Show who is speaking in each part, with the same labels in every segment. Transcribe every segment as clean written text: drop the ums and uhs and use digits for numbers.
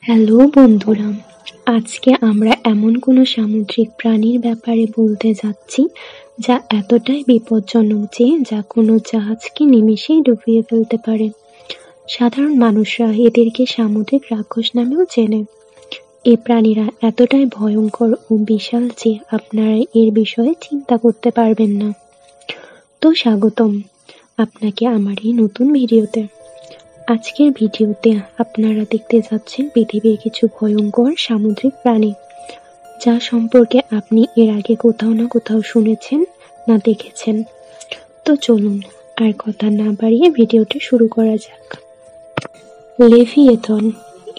Speaker 1: Hello বন্ধুরা, আজকে আমরা এমন কোনো সামুদ্রিক প্রাণীর ব্যাপারে বলতে যাচ্ছি যা এতটাই বিপজ্জনক যে যা কোনো জাহাজকে নিমেষেই ডুবিয়ে ফেলতে পারে। সাধারণ মানুষরা এদেরকে সামুদ্রিক রাক্ষস নামেও চেনে। এই প্রাণীরা এতটাই ভয়ঙ্কর ও বিশাল যে আপনারা এর বিষয়ে চিন্তা করতে পারবেন না। তো স্বাগতম আপনাকে আমার এই নতুন ভিডিওতে। আজকের ভিডিওতে আপনারা দেখতে যাচ্ছেন পৃথিবীর কিছু ভয়ঙ্কর সামুদ্রিক প্রাণী, যা সম্পর্কে আপনি এর আগে কোথাও না কোথাও শুনেছেন না দেখেছেন। তো চলুন আর কথা না বাড়িয়ে ভিডিওটি শুরু করা যাক। লেভিয়েথন,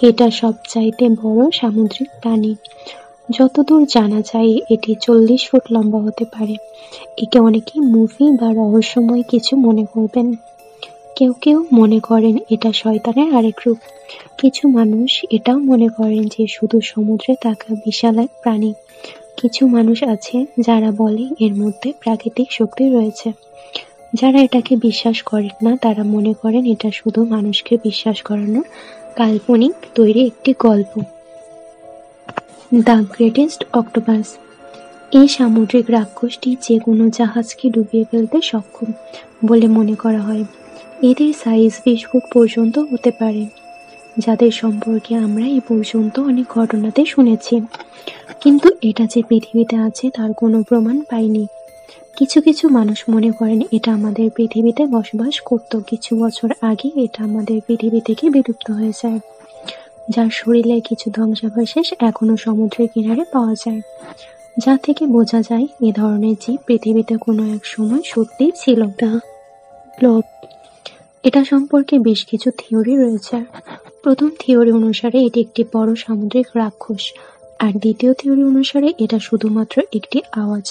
Speaker 1: এটা সবচাইতে বড় সামুদ্রিক প্রাণী। যতদূর জানা যায় এটি 40 ফুট লম্বা হতে পারে। একে অনেকেই মুভি বা রহস্যময় কিছু মনে করবেন। কেউ কেউ মনে করেন এটা শয়তানের আরেক রূপ। কিছু মানুষ এটাও মনে করেন যে শুধু সমুদ্রে থাকা বিশাল এক প্রাণী। কিছু মানুষ আছে যারা বলে এর মধ্যে প্রাকৃতিক শক্তি রয়েছে। যারা এটাকে বিশ্বাস করেন না তারা মনে করেন এটা শুধু মানুষকে বিশ্বাস করানোর কাল্পনিক তৈরি একটি গল্প। দ্য গ্রেটেস্ট অক্টোপাস, এই সামুদ্রিক রাক্ষসটি যে কোনো জাহাজকে ডুবিয়ে ফেলতে সক্ষম বলে মনে করা হয়। এদের সাইজ 20 ফুট পর্যন্ত হতে পারে, যাদের সম্পর্কে আমরা এ পর্যন্ত অনেক ঘটনাতে শুনেছি, কিন্তু এটা যে পৃথিবীতে আছে তার কোনো প্রমাণ পাইনি। কিছু কিছু মানুষ মনে করেন এটা আমাদের পৃথিবীতে বসবাস করত। কিছু বছর আগে এটা আমাদের পৃথিবী থেকে বিলুপ্ত হয়ে যায়, যার শরীরে কিছু ধ্বংসাবশেষ এখনো সমুদ্রের কিনারে পাওয়া যায়, যা থেকে বোঝা যায় এ ধরনের জীব পৃথিবীতে কোনো এক সময় সত্যিই ছিল। দ্য ব্লব, এটা সম্পর্কে বেশ কিছু থিওরি রয়েছে। প্রথম থিওরি অনুসারে এটি একটি বড় সামুদ্রিক রাক্ষস, আর দ্বিতীয় থিওরি অনুসারে এটা শুধুমাত্র একটি আওয়াজ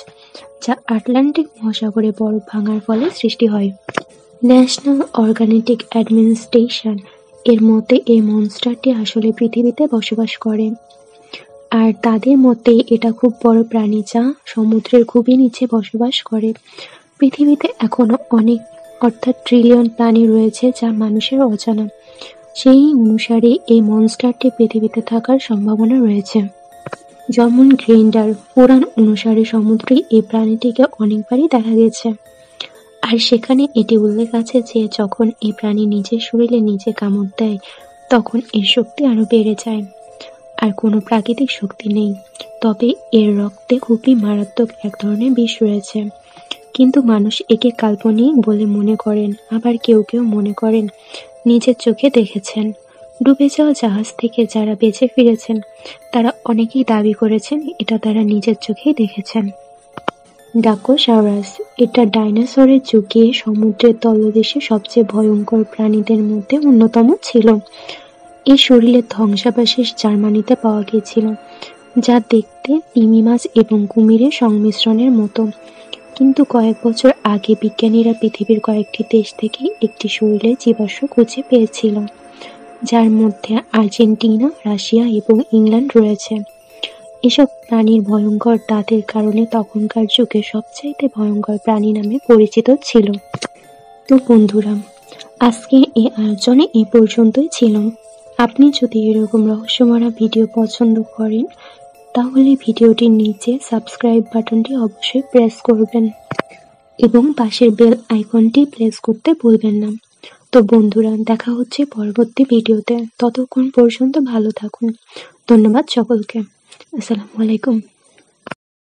Speaker 1: যা আটলান্টিক মহাসাগরে বরফ ভাঙার ফলে সৃষ্টি হয়। ন্যাশনাল অর্গানিক অ্যাডমিনিস্ট্রেশন এর মতে এই মনস্টারটি আসলে পৃথিবীতে বসবাস করে, আর তাদের মতে এটা খুব বড় প্রাণী যা সমুদ্রের খুবই নিচে বসবাস করে। পৃথিবীতে এখনো অনেক ট্রিলিয়ন প্রাণী রয়েছে যা মানুষের অজানা। সেই অনুসারে এই মনস্টারটি পৃথিবীতে থাকার সম্ভাবনা রয়েছে। যেমন গ্রিন্ডার পুরাণ অনুসারে সমুদ্রে এই প্রাণীটিকে অনেকবারই দেখা গেছে, আর সেখানে এটি উল্লেখ আছে যে যখন এই প্রাণী নিজের শরীরে নিজে কামড় দেয় তখন এর শক্তি আরো বেড়ে যায়। আর কোনো প্রাকৃতিক শক্তি নেই, তবে এর রক্তে খুবই মারাত্মক এক ধরনের বিষ রয়েছে। কিন্তু মানুষ একে কাল্পনিক বলে মনে করেন, আবার কেউ কেউ মনে করেন নিজের চোখে দেখেছেন। ডুবে যাওয়া জাহাজ থেকে যারা বেঁচে ফিরেছেন তারা অনেকেই দাবি করেছেন এটা তারা নিজের চোখেই দেখেছেন। ডাকোসাউরাস, এটা ডাইনোসরের যুগে সমুদ্রের তলদেশে সবচেয়ে ভয়ঙ্কর প্রাণীদের মধ্যে অন্যতম ছিল। এই শরীরের ধ্বংসাবশেষ জার্মানিতে পাওয়া গিয়েছিল, যা দেখতে তিমি মাছ এবং কুমিরের সংমিশ্রণের মতো। কিন্তু কয়েক বছর আগে বিজ্ঞানীরা পৃথিবীর কয়েকটি দেশ থেকে একটি শরীরের জীবাশ্ম খুঁজে পেয়েছিল, যার মধ্যে আর্জেন্টিনা, রাশিয়া এবং ইংল্যান্ড রয়েছে। এসব প্রাণীর ভয়ঙ্কর দাঁতের কারণে তখনকার যুগে সবচাইতে ভয়ঙ্কর প্রাণী নামে পরিচিত ছিল। তো বন্ধুরা, আজকের এই আয়োজনে এই পর্যন্তই ছিল। আপনি যদি এরকম রহস্যময় ভিডিও পছন্দ করেন তাহলে ভিডিওটির নিচে সাবস্ক্রাইব বাটনটি অবশ্যই প্রেস করবেন এবং পাশের বেল আইকনটি প্রেস করতে ভুলবেন না। তো বন্ধুরা, দেখা হচ্ছে পরবর্তী ভিডিওতে। ততক্ষণ পর্যন্ত ভালো থাকুন। ধন্যবাদ সকলকে। আসসালামু আলাইকুম।